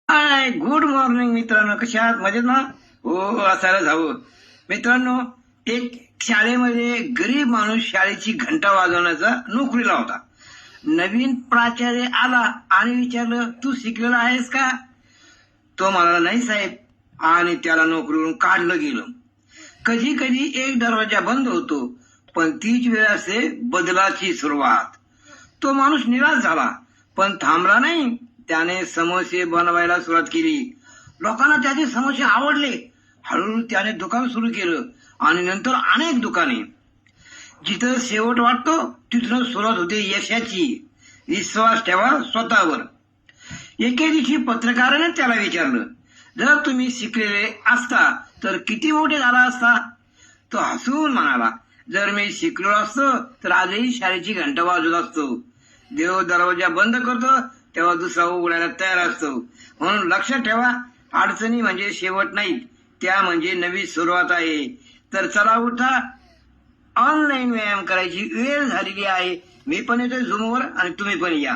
हाय, good morning मित्रांनो. कशा आहात? मजेत ना? हो, असायलाच हवं. मित्रांनो, एक शाळेमध्ये गरीब माणूस शाळेची घंटा वाजवण्याचा नोकरीला होता. नवीन प्राचार्य आला आणि विचारलं, तू शिकलेला आहेस का? तो म्हणाला, नाही साहेब, आणि त्याला नोकरीवरून काढलं गेलं. कधी कधी एक दरवाजा बंद होतो, पण तीच वेळ असते बदलाची सुरुवात. तो माणूस निराश झाला, पण थांबला नाही. त्याने समोसे बनवायला सुरुवात केली. लोकांना त्याचे समोसे आवडले. हळूहळू त्याने दुकान सुरू केलं आणि नंतर अनेक दुकाने. जिथं शेवट वाटतो तिथून सुरुवात होते यशाची. विश्वास ठेवा स्वतःवर. एके दिवशी पत्रकाराने त्याला विचारलं, जर तुम्ही शिकलेले असता तर किती मोठे झाला असता? तो हसून म्हणाला, जर मी शिकलो असतो तर आजही शाळेची घंटा वाजवत असतो. देव दरवाजा बंद करतो तेव्हा दुसरा उघडायला तयार असतो. म्हणून लक्षात ठेवा, अडचणी म्हणजे शेवट नाहीत, त्या म्हणजे नवी सुरुवात आहे. तर चला उठा, ऑनलाईन व्यायाम करायची वेळ झालेली आहे. मी पण येतोय झूमवर आणि तुम्ही पण या.